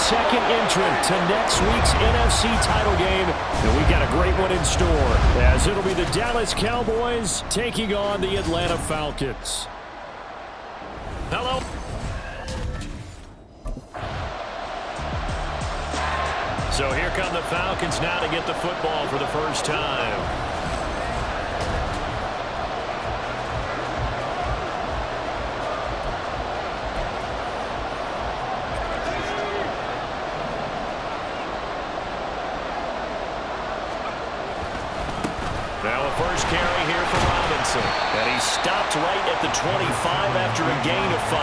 second entrant to next week's NFC title game, and we've got a great one in store, as it'll be the Dallas Cowboys taking on the Atlanta Falcons. Hello. So here come the Falcons now to get the football for the first time. Now a first carry here for Robinson. And he stopped right at the 25 after a gain of 5.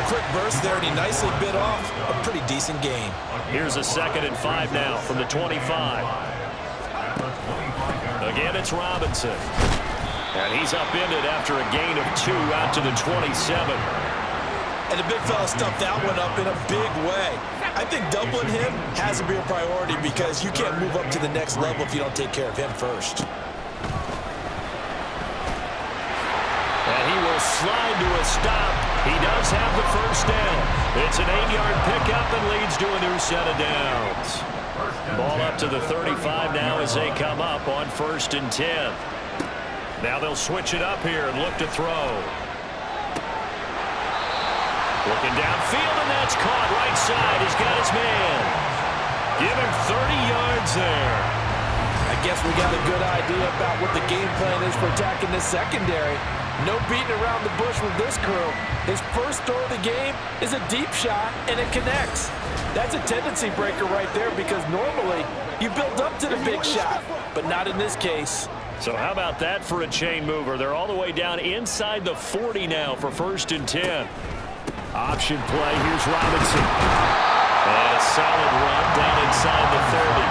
A quick burst there, and he nicely bit off a pretty decent gain. Here's a 2nd and 5 now from the 25. Again, it's Robinson. And he's upended after a gain of 2 out to the 27. And the big fella stuffed that one up in a big way. I think doubling him has to be a priority because you can't move up to the next level if you don't take care of him first. And he will slide to a stop. He does have the first down. It's an 8-yard pickup and leads to a new set of downs. Ball up to the 35 now as they come up on 1st and 10. Now they'll switch it up here and look to throw. Looking downfield, and that's caught right side. He's got his man. Give him 30 yards there. I guess we got a good idea about what the game plan is for attacking this secondary. No beating around the bush with this crew. His first throw of the game is a deep shot, and it connects. That's a tendency breaker right there because normally you build up to the big shot, but not in this case. So how about that for a chain mover? They're all the way down inside the 40 now for 1st and 10. Option play, here's Robinson. And a solid run down inside the 30.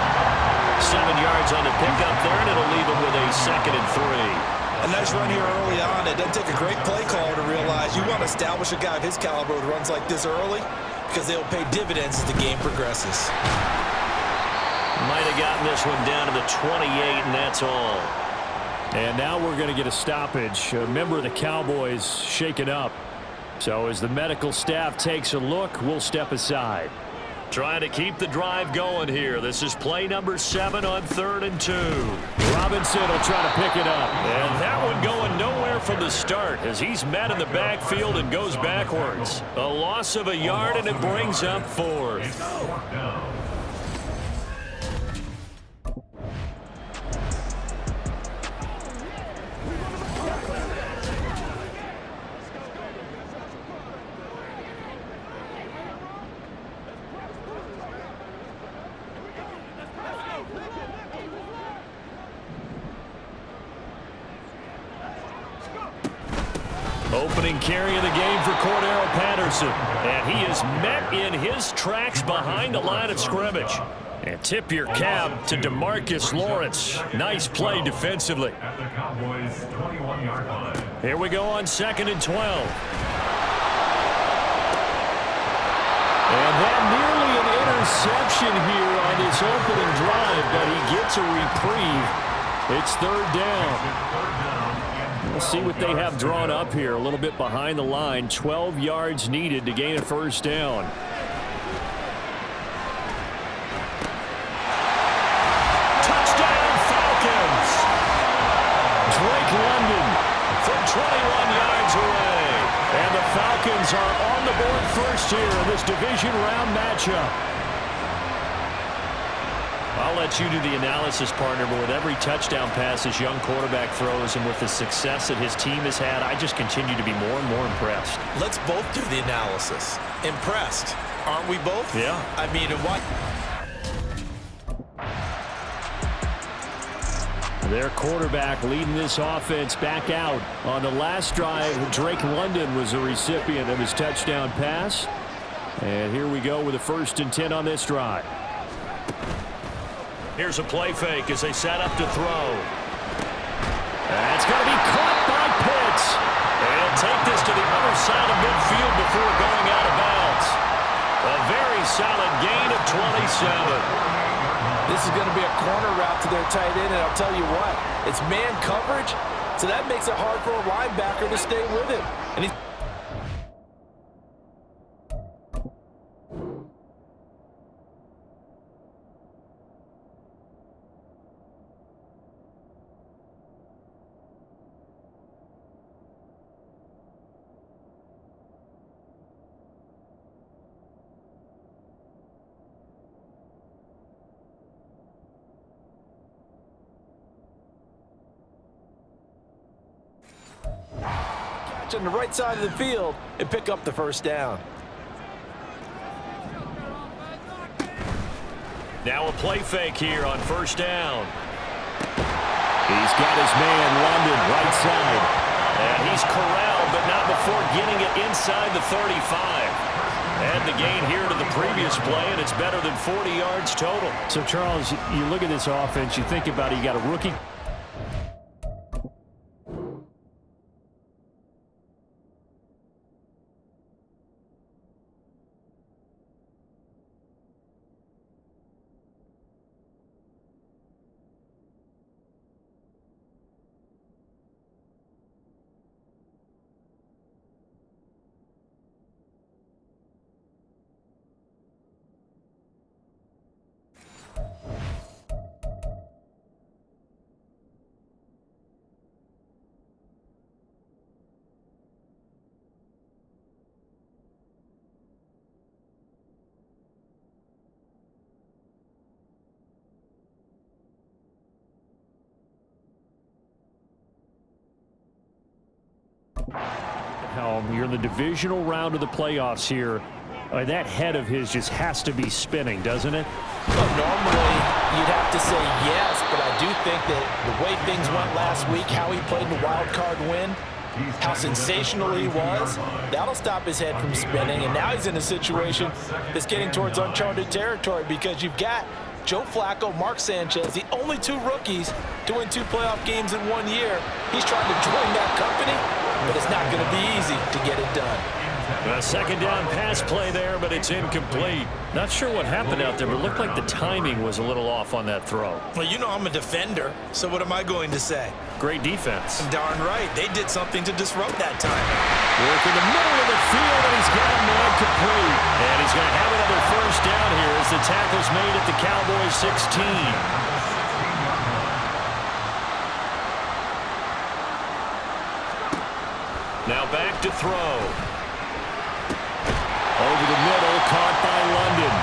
7 yards on the pickup there, and it'll leave him with a 2nd and 3. A nice run here early on. It doesn't take a great play caller to realize you want to establish a guy of his caliber with runs like this early because they'll pay dividends as the game progresses. Might have gotten this one down to the 28, and that's all. And now we're going to get a stoppage. A member of the Cowboys shaken up. So as the medical staff takes a look, we'll step aside. Trying to keep the drive going here. This is play number 7 on 3rd and 2. Robinson will try to pick it up. And that one going nowhere from the start as he's met in the backfield and goes backwards. A loss of a yard, and it brings up 4th. Opening carry of the game for Cordero Patterson. And he is met in his tracks behind the line of scrimmage. And tip your cap to DeMarcus Lawrence. Nice play defensively. Here we go on 2nd and 12. And that nearly an interception here on this opening drive, but he gets a reprieve. It's 3rd down. Let's see what they have drawn up here. A little bit behind the line. 12 yards needed to gain a 1st down. Touchdown Falcons! Drake London from 21 yards away. And the Falcons are on the board first here in this division round matchup. I'll let you do the analysis, partner, but with every touchdown pass this young quarterback throws and with the success that his team has had, I just continue to be more and more impressed. Let's both do the analysis. Impressed. Aren't we both? Yeah. I mean, what? Their quarterback leading this offense back out. On the last drive, Drake London was the recipient of his touchdown pass. And here we go with a 1st and 10 on this drive. Here's a play fake as they set up to throw. That's going to be caught by Pitts. They'll take this to the other side of midfield before going out of bounds. A very solid gain of 27. This is going to be a corner route to their tight end, and I'll tell you what, it's man coverage, so that makes it hard for a linebacker to stay with him. And he's stretch on the right side of the field and pick up the first down. Now a play fake here on first down. He's got his man, London, right side. And he's corralled, but not before getting it inside the 35. And the gain here to the previous play, and it's better than 40 yards total. So, Charles, you look at this offense, you think about it, you got a rookie. You're in the divisional round of the playoffs here. That head of his just has to be spinning, doesn't it? Well, normally, you'd have to say yes, but I do think that the way things went last week, how he played in the wild card win, how sensational he was, that'll stop his head from spinning. And now he's in a situation that's getting towards uncharted territory because you've got Joe Flacco, Mark Sanchez, the only two rookies to win 2 playoff games in 1 year. He's trying to join that company, but it's not going to be easy to get it done. A second down pass play there, but it's incomplete. Not sure what happened out there, but it looked like the timing was a little off on that throw. Well, you know I'm a defender, so what am I going to say? Great defense. Darn right. They did something to disrupt that time. Work in the middle of the field, and he's got a man complete. And he's going to have another first down here as the tackle's made at the Cowboys 16. Now back to throw. Over the middle, caught by London.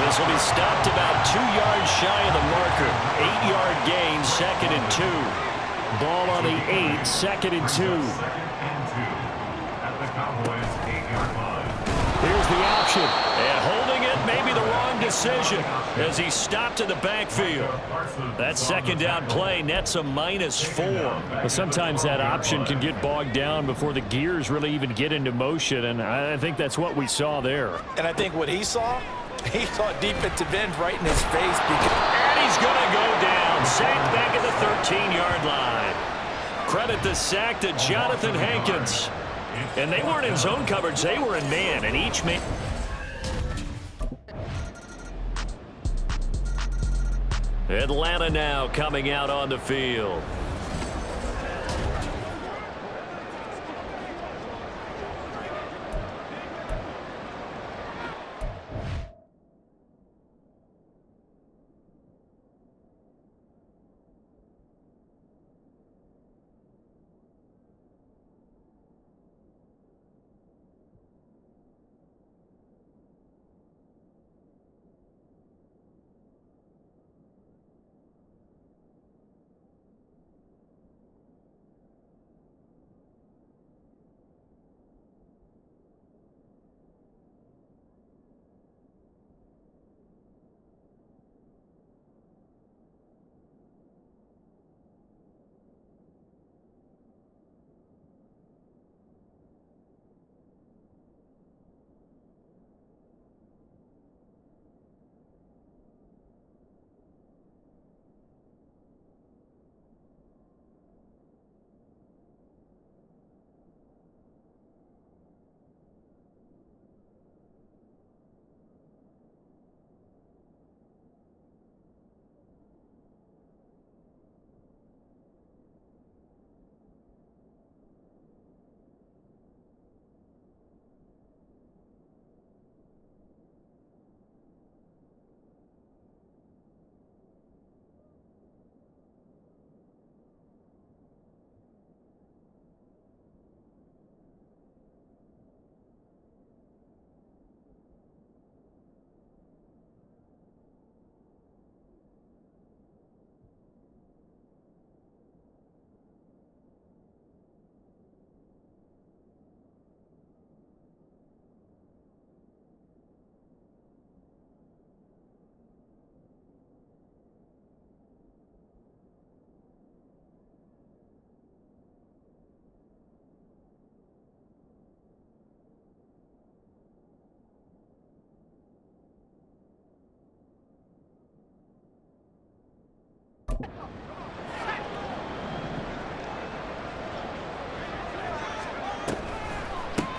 This will be stopped about 2 yards shy of the marker. 8-yard gain, 2nd and 2. Ball on the 8, 2nd and 2. Here's the option. And holding it, maybe the wrong decision as he stopped in the backfield. That second down play nets a -4. But sometimes that option can get bogged down before the gears really even get into motion, and I think that's what we saw there. And I think what he saw a defensive end right in his face. And he's going to go down. Sacked back at the 13-yard line. Credit the sack to Jonathan Hankins. And they weren't in zone coverage. They were in man, and each man... Atlanta now coming out on the field.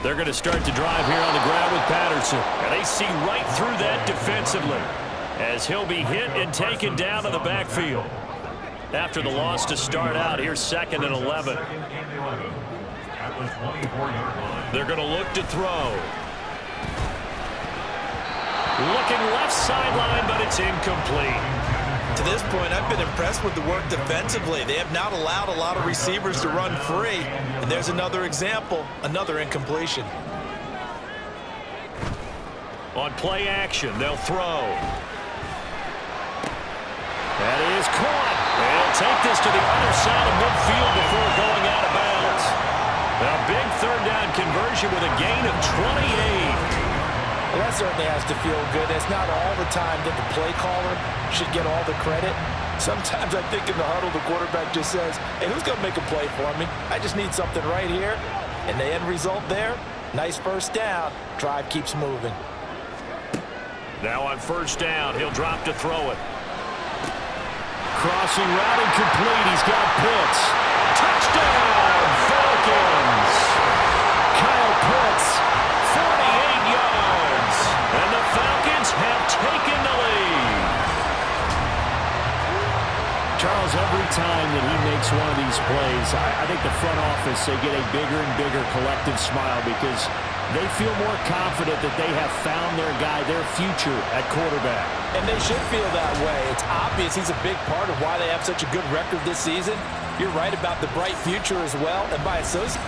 They're going to start to drive here on the ground with Patterson. And they see right through that defensively as he'll be hit and taken down to the backfield. After the loss to start out, here's 2nd and 11. They're going to look to throw. Looking left sideline, but it's incomplete. To this point, I've been impressed with the work defensively. They have not allowed a lot of receivers to run free. And there's another example, another incompletion. On play action, they'll throw. That is caught. They'll take this to the other side of midfield before going out of bounds. A big 3rd down conversion with a gain of 28. Well, that certainly has to feel good. It's not all the time that the play caller should get all the credit. Sometimes I think in the huddle, the quarterback just says, hey, who's going to make a play for me? I just need something right here. And the end result there, nice 1st down. Drive keeps moving. Now on 1st down, he'll drop to throw it. Crossing route incomplete. He's got Pitts. Touchdown, Falcons. Kyle Pitts, 48 yards. And the Falcons have taken the lead. Charles, every time that he makes one of these plays, I think the front office, they get a bigger and bigger collective smile because they feel more confident that they have found their guy, their future at quarterback. And they should feel that way. It's obvious he's a big part of why they have such a good record this season. You're right about the bright future as well, and by association.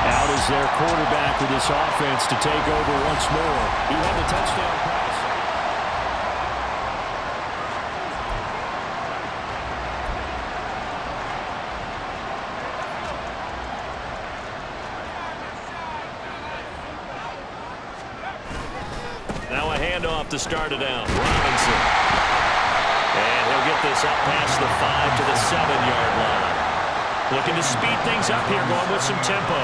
Out is their quarterback with this offense to take over once more. He had the touchdown pass. Now a handoff to start it out. Robinson. And he'll get this up past the 5 to the 7-yard line. Looking to speed things up here, going with some tempo.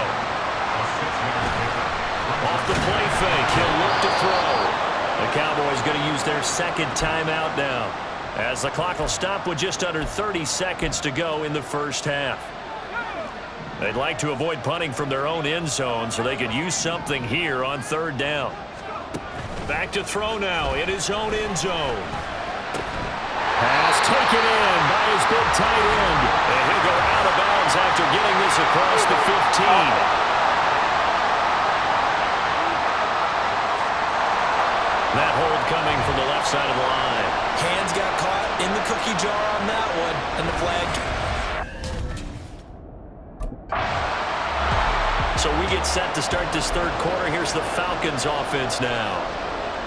Off the play fake, he'll look to throw. The Cowboys going to use their 2nd timeout now, as the clock will stop with just under 30 seconds to go in the 1st half. They'd like to avoid punting from their own end zone so they could use something here on 3rd down. Back to throw now in his own end zone. Pass taken in by his big tight end. And he'll go out of bounds after getting this across the 15. That hold coming from the left side of the line. Hands got caught in the cookie jar on that one, and the flag. So we get set to start this 3rd quarter. Here's the Falcons offense now.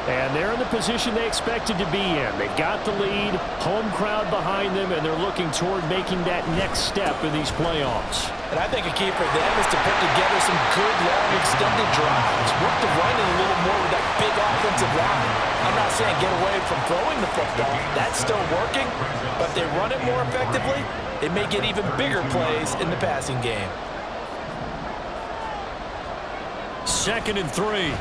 And they're in the position they expected to be in. They've got the lead, home crowd behind them, and they're looking toward making that next step in these playoffs. And I think a key for them is to put together some good, long, extended drives. Work the running a little more with that big offensive line. I'm not saying get away from throwing the football. That's still working. But if they run it more effectively, they may get even bigger plays in the passing game. 2nd and 3.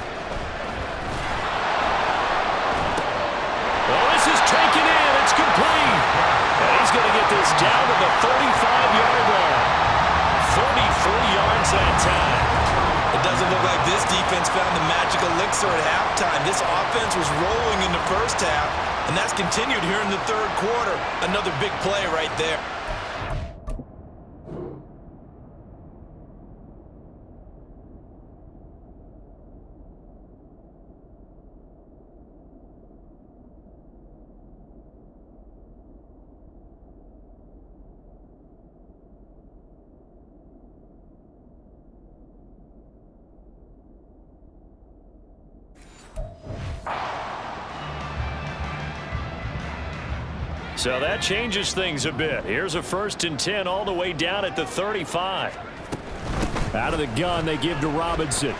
Well, this is taken in. It's complete. And he's going to get this down to the 35-yard line. 33 yards that time. It doesn't look like this defense found the magic elixir at halftime. This offense was rolling in the 1st half, and that's continued here in the 3rd quarter. Another big play right there. So that changes things a bit. Here's a 1st and 10 all the way down at the 35. Out of the gun, they give to Robinson.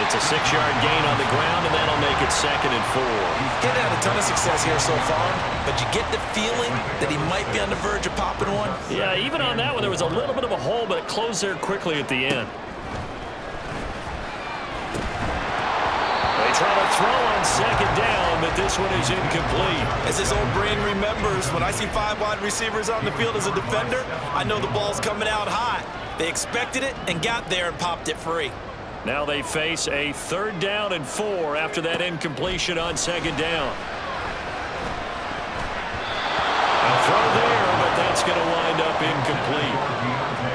It's a 6-yard gain on the ground, and that'll make it 2nd and 4. He's had a ton of success here so far, but you get the feeling that he might be on the verge of popping one. Yeah, even on that one, there was a little bit of a hole, but it closed there quickly at the end. They try to throw on second down, but this one is incomplete. As his old brain remembers, when I see 5 wide receivers on the field as a defender, I know the ball's coming out hot. They expected it and got there and popped it free. Now they face a 3rd down and 4 after that incompletion on second down. A throw there, but that's going to wind up incomplete.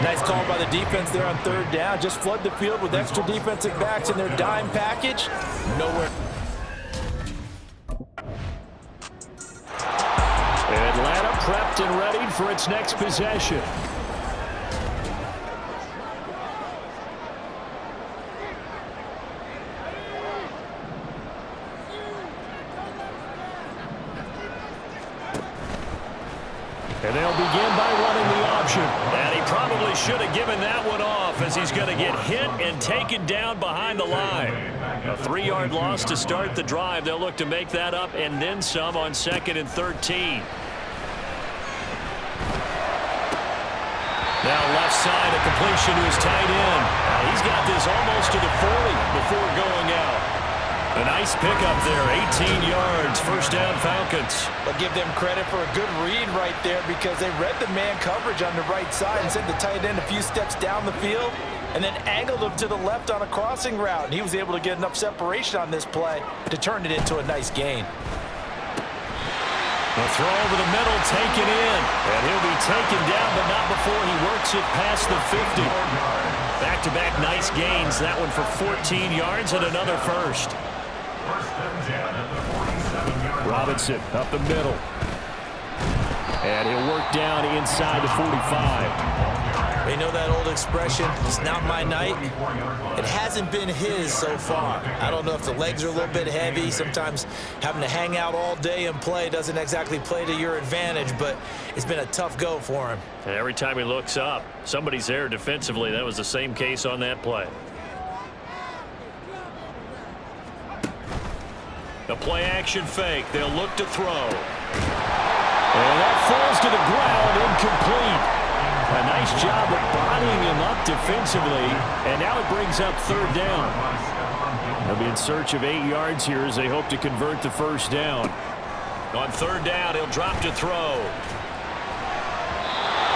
Nice call by the defense there on 3rd down. Just flood the field with extra defensive backs in their dime package. Nowhere. Atlanta prepped and ready for its next possession. And they'll begin by running the option. And he probably should have given that one off as he's going to get hit and taken down behind the line. A 3-yard loss to start the drive. They'll look to make that up and then some on 2nd and 13. Now left side, a completion to his tight end. He's got this almost to the 40 before going out. A nice pickup there, 18 yards, 1st down Falcons. But give them credit for a good read right there because they read the man coverage on the right side and sent the tight end a few steps down the field and then angled him to the left on a crossing route. And he was able to get enough separation on this play to turn it into a nice gain. A throw over the middle, taken in. And he'll be taken down, but not before he works it past the 50. Back-to-back nice gains. That one for 14 yards and another 1st. Robinson up the middle. And he'll work down inside the 45. You know that old expression, it's not my night? It hasn't been his so far. I don't know if the legs are a little bit heavy. Sometimes having to hang out all day and play doesn't exactly play to your advantage, but it's been a tough go for him. And every time he looks up, somebody's there defensively. That was the same case on that play. The play action fake. They'll look to throw. And that falls to the ground, incomplete. A nice job of bodying him up defensively. And now it brings up 3rd down. They'll be in search of 8 yards here as they hope to convert the 1st down. On 3rd down, he'll drop to throw.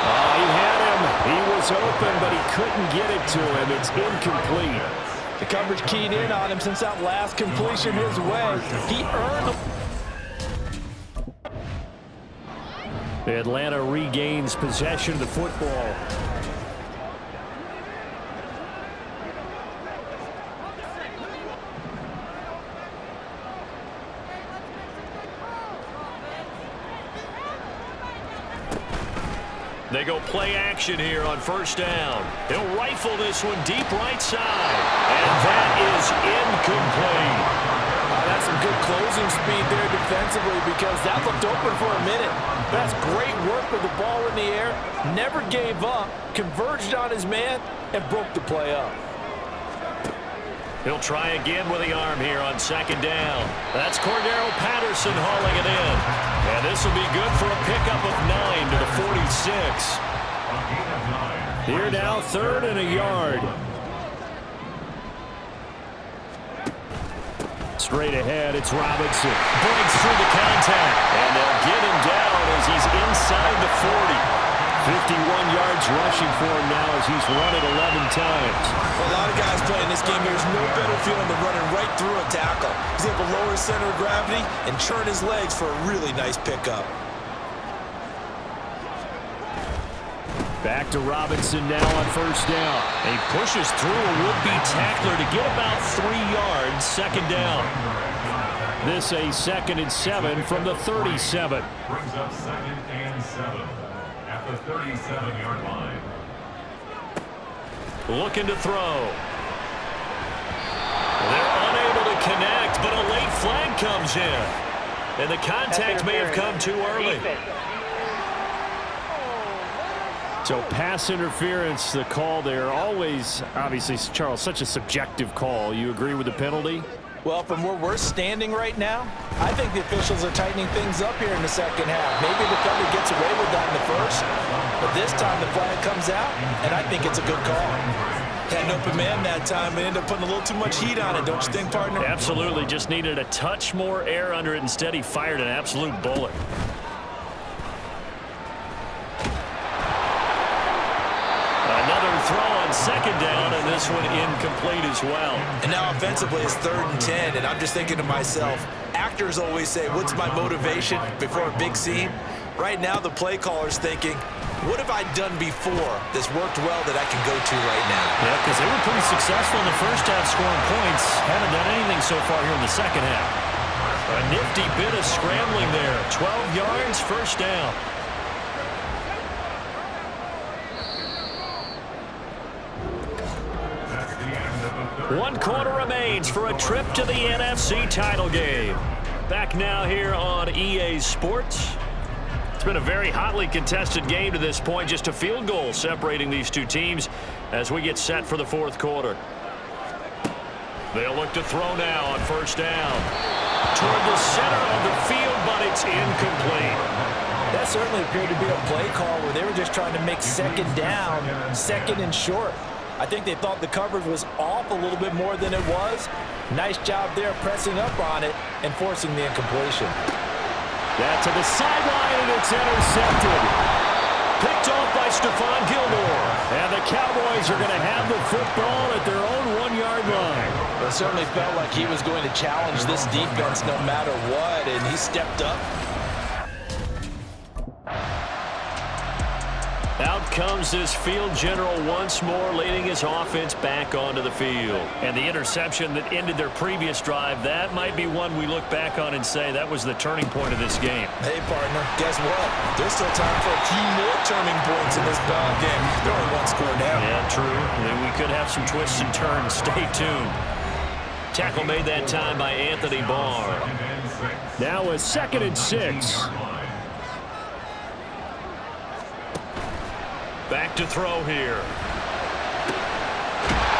Oh, he had him. He was open, but he couldn't get it to him. It's incomplete. The coverage keyed in on him since that last completion his way. He earned the... Atlanta regains possession of the football. They go play action here on 1st down. He'll rifle this one deep right side. And that is incomplete. That's some good closing speed there defensively because that looked open for a minute. That's great work with the ball in the air. Never gave up, converged on his man, and broke the play up. He'll try again with the arm here on 2nd down. That's Cordero Patterson hauling it in. And this will be good for a pickup of 9 to the 46. Here now, 3rd and a yard. Straight ahead, it's Robinson. Breaks through the contact. And they'll get him down as he's inside the 40. 51 yards rushing for him now as he's run it 11 times. Well, a lot of guys playing this game, there's no better feeling than running right through a tackle. He's able to lower his center of gravity and churn his legs for a really nice pickup. Back to Robinson now on 1st down. And he pushes through a would-be tackler to get about 3 yards, 2nd down. This a 2nd and 7 from the 37. Brings up 2nd and 7 at the 37-yard line. Looking to throw. They're unable to connect, but a late flag comes in. And the contact may have come too early. So pass interference, the call there. Always, obviously, Charles, such a subjective call. You agree with the penalty? Well, from where we're standing right now, I think the officials are tightening things up here in the 2nd half. Maybe the defender gets away with that in the 1st, but this time the flag comes out, and I think it's a good call. Had an open man that time, but ended up putting a little too much heat on it, don't you think, partner? Absolutely. Just needed a touch more air under it. Instead, he fired an absolute bullet. Another throw on second down, and this one incomplete as well. And now offensively it's 3rd and 10, and I'm just thinking to myself, actors always say, what's my motivation before a big scene? Right now the play caller's thinking, what have I done before that's worked well that I can go to right now? Yeah, because they were pretty successful in the first half scoring points. Haven't done anything so far here in the second half. A nifty bit of scrambling there. 12 yards, first down. One quarter remains for a trip to the NFC title game. Back now here on EA Sports. It's been a very hotly contested game to this point. Just a field goal separating these two teams as we get set for the fourth quarter. They'll look to throw now on first down. Toward the center of the field, but it's incomplete. That certainly appeared to be a play call where they were just trying to make second down, second and short. I think they thought the coverage was off a little bit more than it was. Nice job there pressing up on it and forcing the incompletion. That to the sideline, and it's intercepted. Picked off by Stephon Gilmore. And the Cowboys are going to have the football at their own 1-yard line. It certainly felt like he was going to challenge this defense no matter what, and he stepped up. Out comes this field general once more, leading his offense back onto the field. And the interception that ended their previous drive, that might be one we look back on and say that was the turning point of this game. Hey, partner, guess what? There's still time for a few more turning points in this ball game. They're only one score down. Yeah, true. We could have some twists and turns. Stay tuned. Tackle made that time by Anthony Barr. Now a 2nd and 6. Back to throw here.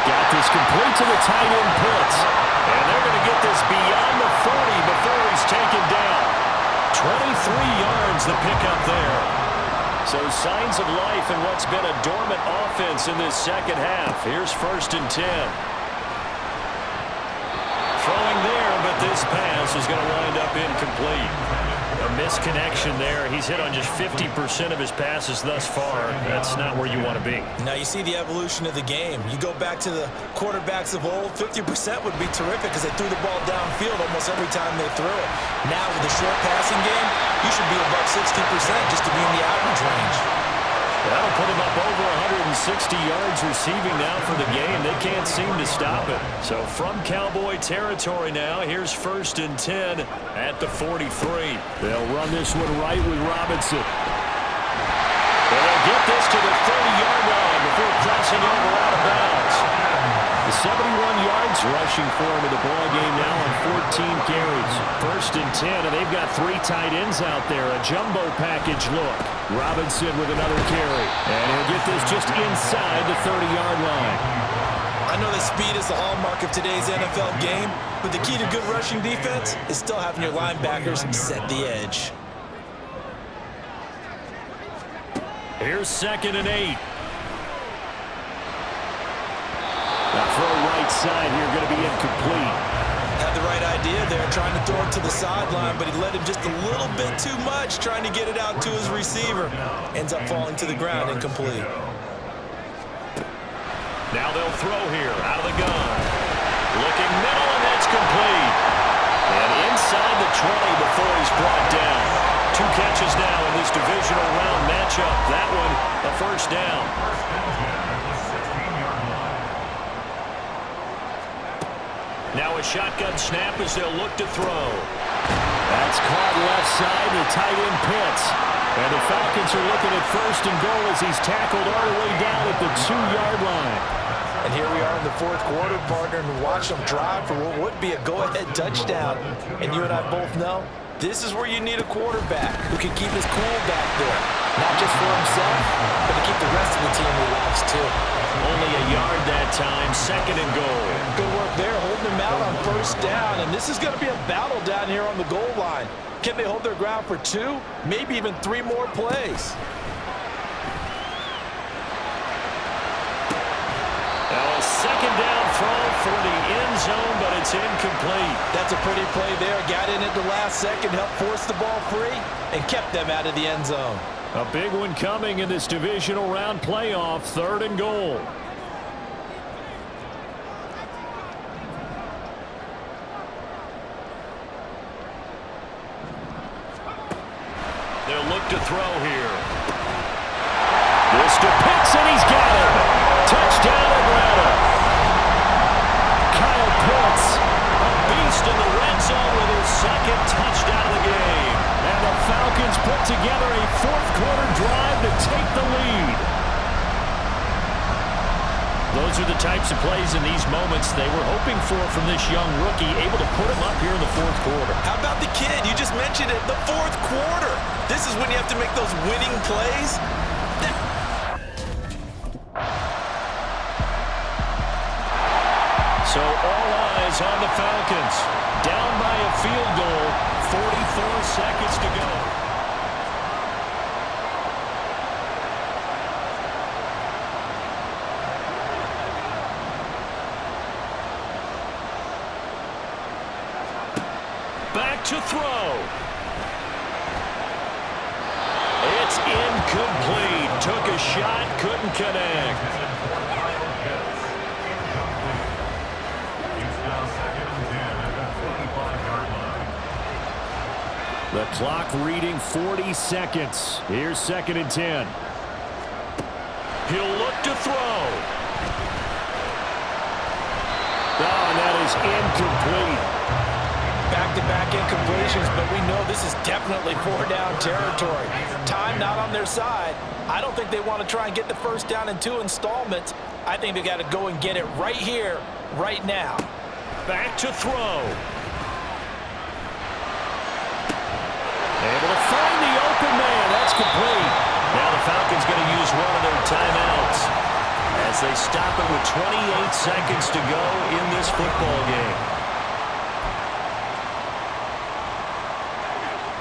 Got this complete to the tight end Pitts. And they're going to get this beyond the 40 before he's taken down. 23 yards the pickup there. So signs of life in what's been a dormant offense in this second half. Here's 1st and 10. Throwing there, but this pass is going to wind up incomplete. A misconnection there. He's hit on just 50% of his passes thus far. That's not where you want to be. Now you see the evolution of the game. You go back to the quarterbacks of old, 50% would be terrific because they threw the ball downfield almost every time they threw it. Now with the short passing game, you should be above 60% just to be in the average range. That'll put him up over 160 yards receiving now for the game. They can't seem to stop it. So from Cowboy territory now, here's 1st and 10 at the 43. They'll run this one right with Robinson. They'll get this to the 30-yard line before crossing over out of bounds. The 71 yards rushing for him in the ball game now on 14 carries. 1st and 10, and they've got 3 tight ends out there. A jumbo package look. Robinson with another carry. And he'll get this just inside the 30-yard line. I know that speed is the hallmark of today's NFL game, but the key to good rushing defense is still having your linebackers set the edge. Here's 2nd and 8. That throw right side here going to be incomplete. Had the right idea there, trying to throw it to the sideline, but he led him just a little bit too much, trying to get it out to his receiver. Ends up falling to the ground, incomplete. Now they'll throw here, out of the gun. Looking middle, and that's complete. And inside the 20 before he's brought down. 2 catches now in this divisional round matchup. That one, a first down. Now a shotgun snap as they'll look to throw. That's caught left side to tight end Pitts. And the Falcons are looking at 1st and goal as he's tackled all the way down at the 2-yard line. And here we are in the 4th quarter, partner, and watch them drive for what would be a go-ahead touchdown. And you and I both know this is where you need a quarterback who can keep his cool back there. Not just for himself, but to keep the rest of the team relaxed too. Only a yard that time, 2nd and goal. Good work there, holding him out on 1st down. And this is going to be a battle down here on the goal line. Can they hold their ground for 2, maybe even 3 more plays? Now a throw for the end zone, but it's incomplete. That's a pretty play there. Got in at the last second, helped force the ball free, and kept them out of the end zone. A big one coming in this divisional round playoff, 3rd and goal. They'll look to throw here. This to Pitts, and he's got him. Touchdown, Atlanta. Kyle Pitts, a beast in the red zone with his 2nd touchdown of the game. And the Falcons put together a 4th-quarter drive to take the lead. Those are the types of plays in these moments they were hoping for from this young rookie, able to put him up here in the 4th quarter. How about the kid? You just mentioned it, the 4th quarter. This is when you have to make those winning plays. So all eyes on the Falcons. Down by a field goal, 44 seconds to go. Back to throw. It's incomplete. Took a shot, couldn't connect. The clock reading 40 seconds. Here's 2nd and 10. He'll look to throw. Oh, and that is incomplete. Back-to-back incompletions, but we know this is definitely 4-down territory. Time not on their side. I don't think they want to try and get the 1st down in 2 installments. I think they got to go and get it right here, right now. Back to throw. Able to find the open man. That's complete. Now the Falcons going to use one of their timeouts as they stop it with 28 seconds to go in this football game.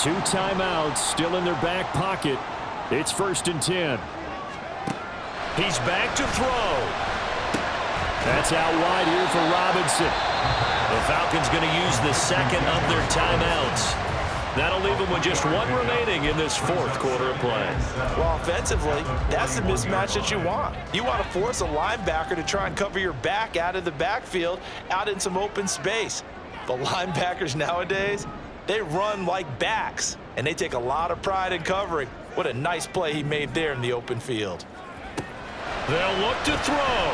2 timeouts still in their back pocket. It's 1st and 10. He's back to throw. That's out wide here for Robinson. The Falcons going to use the 2nd of their timeouts. That'll leave them with just 1 remaining in this 4th quarter of play. Well, offensively, that's the mismatch that you want. You want to force a linebacker to try and cover your back out of the backfield, out in some open space. The linebackers nowadays, they run like backs, and they take a lot of pride in covering. What a nice play he made there in the open field. They'll look to throw.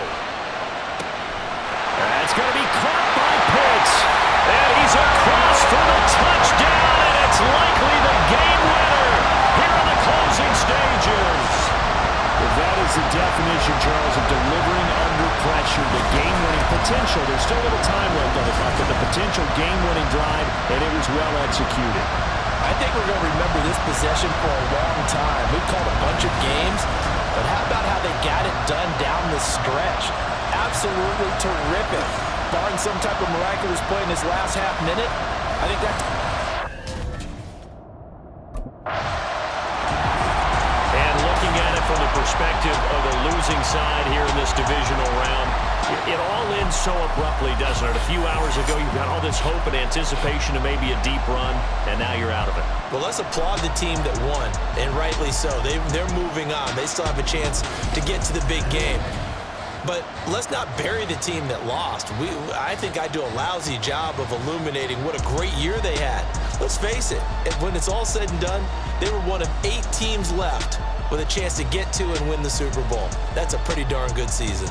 That's going to be caught by Pitts. And he's across for the touchdown, and it's likely the game winner here in the closing stages. That is the definition, Charles, of delivering under pressure. The game-winning potential. There's still a little time left on the clock, but the potential game-winning drive, and it was well executed. I think we're going to remember this possession for a long time. We've called a bunch of games, but how about how they got it done down the stretch? Absolutely terrific. Barring some type of miraculous play in this last half minute, I think that's... And looking at it from the perspective of the losing side here in this divisional round, it all ends so abruptly, doesn't it? A few hours ago, you've got all this hope and anticipation of maybe a deep run, and now you're out of it. Well, let's applaud the team that won, and rightly so. They're moving on. They still have a chance to get to the big game. But let's not bury the team that lost. I think I do a lousy job of illuminating what a great year they had. Let's face it, when it's all said and done, they were one of 8 teams left with a chance to get to and win the Super Bowl. That's a pretty darn good season.